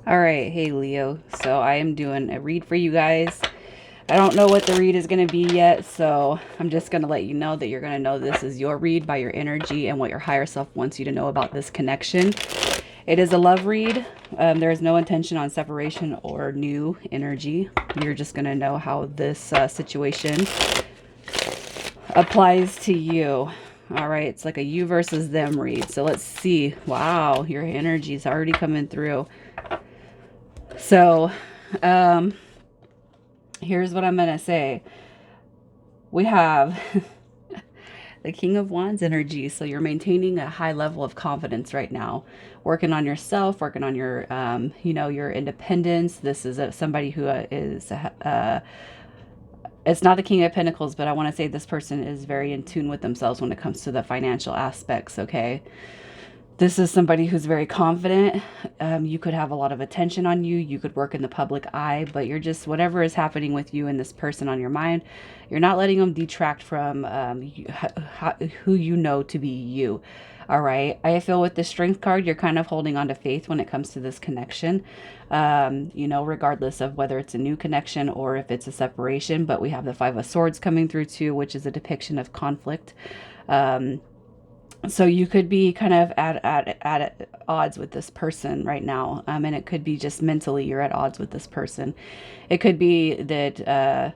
All right, hey Leo. So I am doing a read for you guys. I don't know what the read is going to be yet, so I'm just going to let you know that you're going to know this is your read by your energy and what your higher self wants you to know about this connection. It is a love read. There is no intention on separation or new energy. You're just going to know how this situation applies to you. All right, it's like a you versus them read. So let's see. Wow, your energy is already coming through. So, um, here's what I'm going to say. We have the King of Wands energy. So you're maintaining a high level of confidence right now, working on yourself, working on your, your independence. This is somebody who is, it's not the King of Pentacles, but I want to say this person is very in tune with themselves when it comes to the financial aspects. Okay. This is somebody who's very confident. You could have a lot of attention on you. You could work in the public eye, but you're just, whatever is happening with you and this person on your mind, you're not letting them detract from who you know to be you. All right. I feel with the strength card, you're kind of holding on to faith when it comes to this connection, regardless of whether it's a new connection or if it's a separation. But we have the Five of Swords coming through too, which is a depiction of conflict. So you could be kind of at odds with this person right now, and it could be just mentally you're at odds with this person. It could be that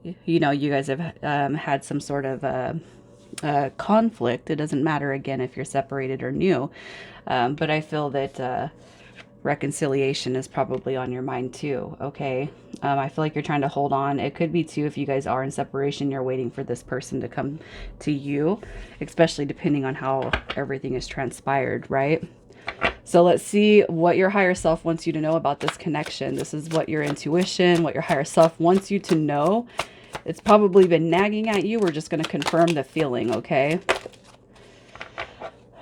you guys have had some sort of conflict. It doesn't matter again if you're separated or new, but I feel that reconciliation is probably on your mind too. Okay. I feel like you're trying to hold on. It could be too, if you guys are in separation, you're waiting for this person to come to you, especially depending on how everything is transpired, right? So let's see what your higher self wants you to know about this connection. This is what your intuition, what your higher self wants you to know. It's probably been nagging at you. We're just going to confirm the feeling, okay?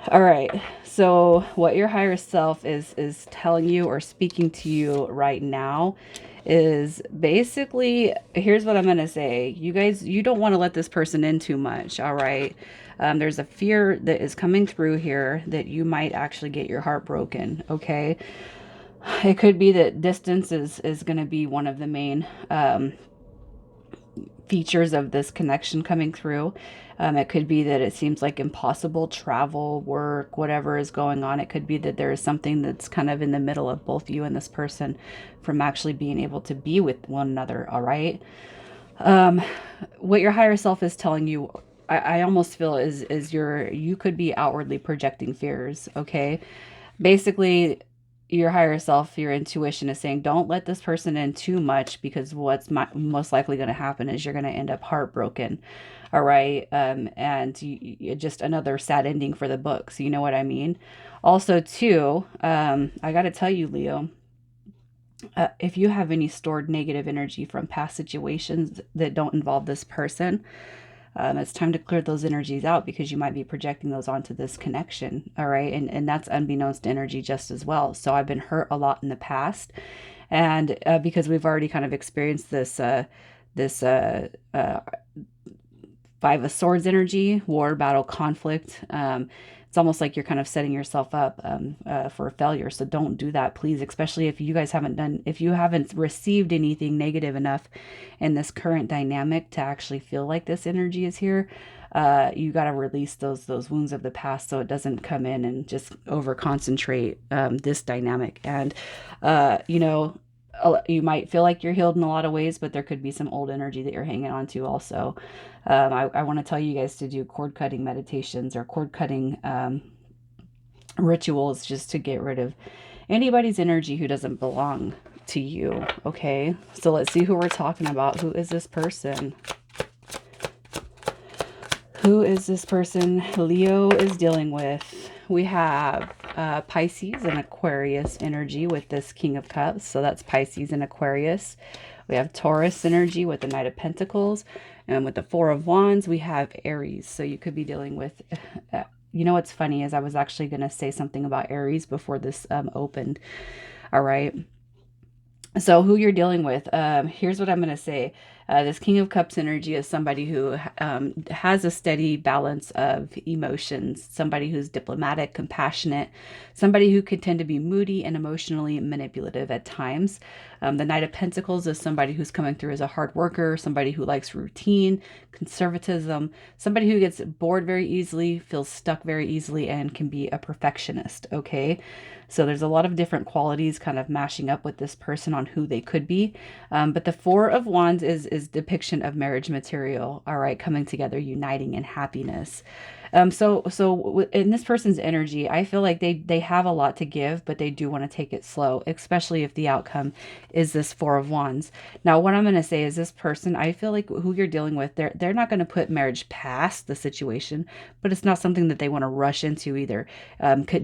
All right. So what your higher self is telling you or speaking to you right now is basically, here's what I'm going to say. You guys, you don't want to let this person in too much, all right? There's a fear that is coming through here that you might actually get your heart broken, okay? It could be that distance is going to be one of the main features of this connection coming through. It could be that it seems like impossible travel, work, whatever is going on. It could be that there is something that's kind of in the middle of both you and this person from actually being able to be with one another. All right. Um, what your higher self is telling you, I almost feel is you could be outwardly projecting fears. Okay. Basically, your higher self, your intuition is saying, don't let this person in too much, because what's most likely going to happen is you're going to end up heartbroken. All right. And just another sad ending for the books. You know what I mean? Also, too, I got to tell you, Leo, if you have any stored negative energy from past situations that don't involve this person, it's time to clear those energies out, because you might be projecting those onto this connection. All right. And that's unbeknownst to energy just as well. So I've been hurt a lot in the past. And because we've already kind of experienced this Five of Swords energy, war, battle, conflict. It's almost like you're kind of setting yourself up for a failure. So don't do that, please. Especially if you guys if you haven't received anything negative enough in this current dynamic to actually feel like this energy is here. You got to release those wounds of the past, so it doesn't come in and just over concentrate this dynamic. And you might feel like you're healed in a lot of ways, but there could be some old energy that you're hanging on to also. I want to tell you guys to do cord cutting meditations or cord cutting rituals, just to get rid of anybody's energy who doesn't belong to you. Okay, so let's see who we're talking about. Who is this person? Who is this person Leo is dealing with? We have Pisces and Aquarius energy with this King of Cups. So that's Pisces and Aquarius. We have Taurus energy with the Knight of Pentacles. And with the Four of Wands, we have Aries. So you could be dealing with... you know what's funny is I was actually going to say something about Aries before this opened. All right. So who you're dealing with, here's what I'm going to say. This King of Cups energy is somebody who has a steady balance of emotions, somebody who's diplomatic, compassionate, somebody who can tend to be moody and emotionally manipulative at times. The Knight of Pentacles is somebody who's coming through as a hard worker, somebody who likes routine, conservatism, somebody who gets bored very easily, feels stuck very easily, and can be a perfectionist, okay? So there's a lot of different qualities kind of mashing up with this person on who they could be. But the Four of Wands is depiction of marriage material, all right, coming together, uniting in happiness. So in this person's energy, I feel like they have a lot to give, but they do want to take it slow, especially if the outcome is this Four of Wands. Now, what I'm going to say is this person, I feel like who you're dealing with, they're not going to put marriage past the situation, but it's not something that they want to rush into either.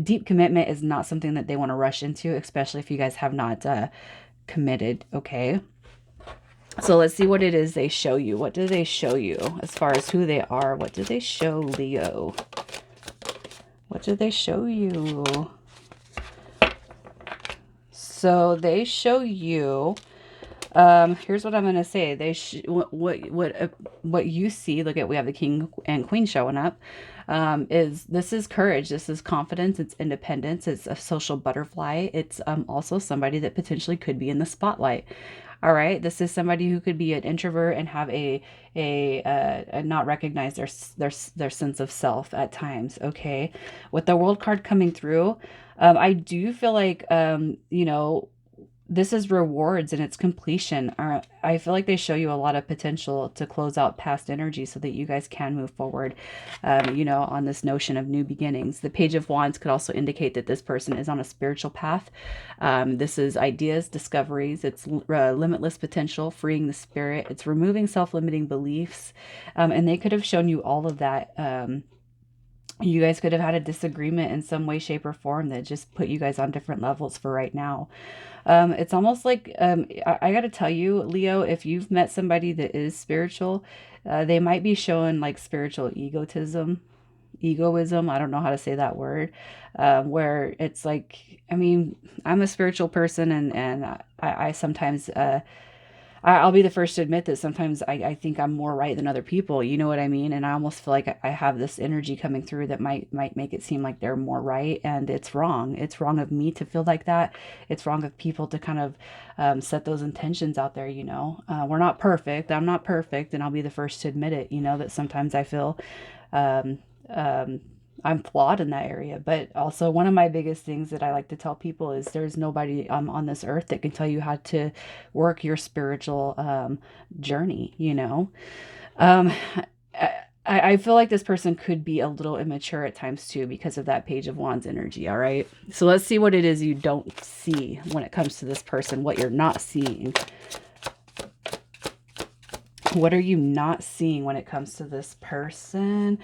Deep commitment is not something that they want to rush into, especially if you guys have not committed. Okay. So let's see what it is they show you. What do they show you as far as who they are? What do they show Leo? What do they show you? So they show you. Here's what I'm gonna say. What you see. Look at, we have the King and Queen showing up. Is this is courage. This is confidence. It's independence. It's a social butterfly. It's also somebody that potentially could be in the spotlight. All right, this is somebody who could be an introvert and have a not recognize their sense of self at times. Okay, with the World card coming through, I do feel like this is rewards and it's completion. I feel like they show you a lot of potential to close out past energy so that you guys can move forward, on this notion of new beginnings. The Page of Wands could also indicate that this person is on a spiritual path. This is ideas, discoveries, it's limitless potential, freeing the spirit, it's removing self-limiting beliefs. And they could have shown you all of that. You guys could have had a disagreement in some way, shape, or form that just put you guys on different levels for right now. It's almost like I got to tell you, Leo, if you've met somebody that is spiritual, they might be showing like spiritual egoism. I don't know how to say that word, where it's like, I mean, I'm a spiritual person, and I sometimes I'll be the first to admit that sometimes I think I'm more right than other people. You know what I mean? And I almost feel like I have this energy coming through that might make it seem like they're more right, and it's wrong. It's wrong of me to feel like that. It's wrong of people to kind of set those intentions out there. We're not perfect. I'm not perfect, and I'll be the first to admit it. That sometimes I feel um, um, I'm flawed in that area. But also, one of my biggest things that I like to tell people is there's nobody on this earth that can tell you how to work your spiritual journey. Um, I feel like this person could be a little immature at times too because of that Page of Wands energy. All right. So let's see what it is you don't see when it comes to this person, what you're not seeing. What are you not seeing when it comes to this person?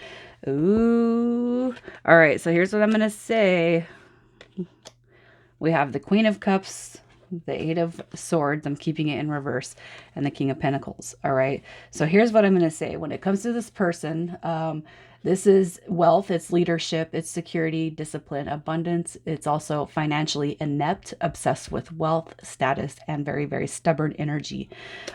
Ooh. All right, so here's what I'm going to say. We have the Queen of Cups, the Eight of Swords. I'm keeping it in reverse, and the King of Pentacles. All right. So here's what I'm going to say. When it comes to this person, this is wealth, it's leadership, it's security, discipline, abundance. It's also financially inept, obsessed with wealth, status, and very, very stubborn energy.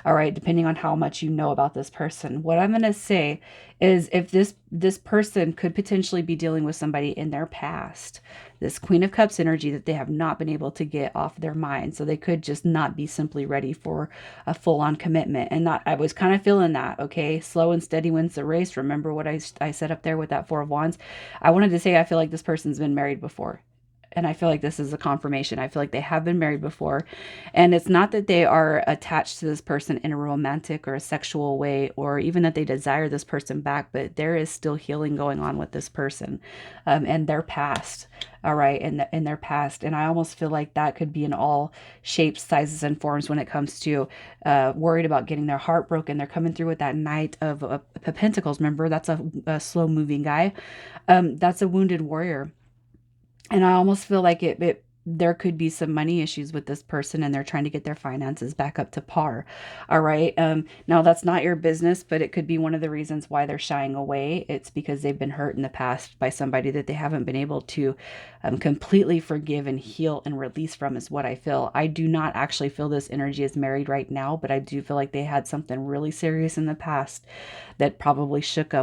All right, depending on how much you know about this person. What I'm going to say is if this person could potentially be dealing with somebody in their past, this Queen of Cups energy that they have not been able to get off their mind. So they could just not be simply ready for a full-on commitment. And I was kind of feeling that, okay? Slow and steady wins the race. Remember what I said up there with that Four of Wands? I wanted to say I feel like this person's been married before. And I feel like this is a confirmation. I feel like they have been married before. And it's not that they are attached to this person in a romantic or a sexual way, or even that they desire this person back, but there is still healing going on with this person and their past. All right. In their past. And I almost feel like that could be in all shapes, sizes, and forms when it comes to worried about getting their heart broken. They're coming through with that Knight of Pentacles. Remember, that's a slow moving guy. That's a wounded warrior. And I almost feel like there could be some money issues with this person and they're trying to get their finances back up to par. All right. Now that's not your business, but it could be one of the reasons why they're shying away. It's because they've been hurt in the past by somebody that they haven't been able to completely forgive and heal and release from, is what I feel. I do not actually feel this energy is married right now, but I do feel like they had something really serious in the past that probably shook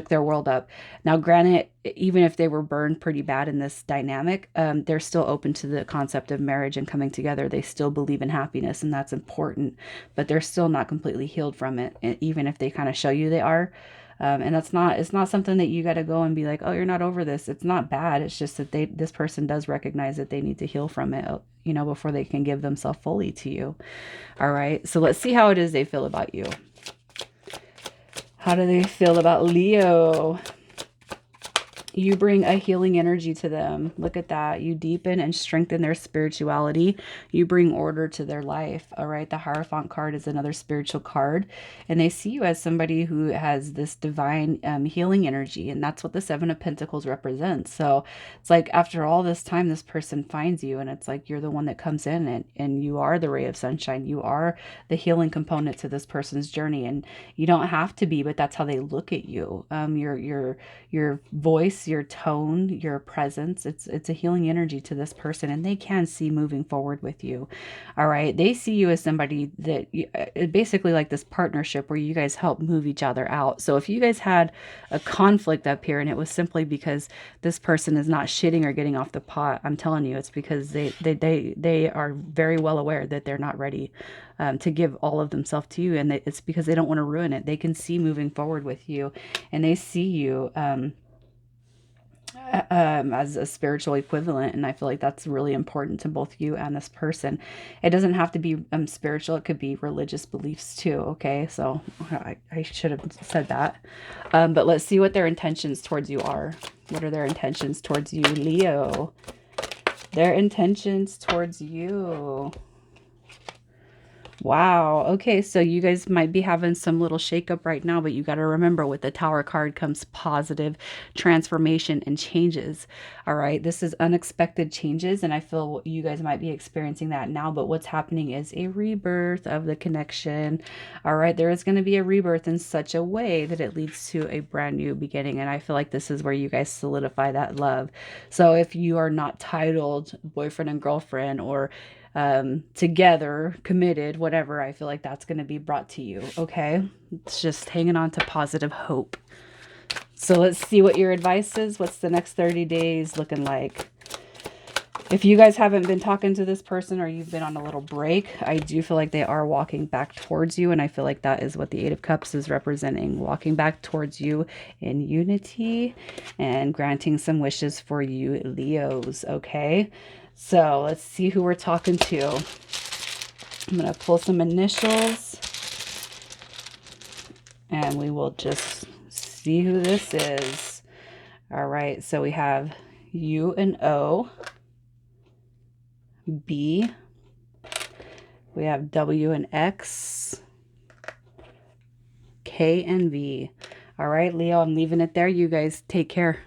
their world up. Now, granted, even if they were burned pretty bad in this dynamic, they're still open to the concept of marriage and coming together. They still believe in happiness, and that's important, but they're still not completely healed from it, even if they kind of show you they are. And it's not something that you got to go and be like, oh, you're not over this. It's not bad. It's just that this person does recognize that they need to heal from it, before they can give themselves fully to you. All right. So let's see how it is they feel about you. How do they feel about Leo? You bring a healing energy to them. Look at that. You deepen and strengthen their spirituality. You bring order to their life. All right. The Hierophant card is another spiritual card. And they see you as somebody who has this divine healing energy. And that's what the Seven of Pentacles represents. So it's like after all this time, this person finds you. And it's like you're the one that comes in and you are the ray of sunshine. You are the healing component to this person's journey. And you don't have to be, but that's how they look at you. Your voice, your tone, your presence, it's a healing energy to this person, and they can see moving forward with you. All right. They see you as somebody that basically like this partnership where you guys help move each other out. So if you guys had a conflict up here and it was simply because this person is not shitting or getting off the pot, I'm telling you, it's because they are very well aware that they're not ready to give all of themselves to you. And it's because they don't want to ruin it. They can see moving forward with you, and they see you as a spiritual equivalent. And I feel like that's really important to both you and this person. It doesn't have to be spiritual. It could be religious beliefs too. Okay. So I should have said that. But let's see what their intentions towards you are. What are their intentions towards you, Leo? Their intentions towards you. Wow. Okay, so you guys might be having some little shakeup right now, but you got to remember with the Tower card comes positive transformation and changes. All right, this is unexpected changes, and I feel you guys might be experiencing that now, but what's happening is a rebirth of the connection. All right, there is going to be a rebirth in such a way that it leads to a brand new beginning, and I feel like this is where you guys solidify that love. So if you are not titled boyfriend and girlfriend or together, committed, whatever, I feel like that's going to be brought to you. Okay. It's just hanging on to positive hope. So let's see what your advice is. What's the next 30 days looking like? If you guys haven't been talking to this person or you've been on a little break, I do feel like they are walking back towards you. And I feel like that is what the Eight of Cups is representing. Walking back towards you in unity and granting some wishes for you, Leos. Okay. So let's see who we're talking to. I'm going to pull some initials and we will just see who this is. All right. So we have U and O, B, we have W and X, K and V. All right, Leo, I'm leaving it there. You guys take care.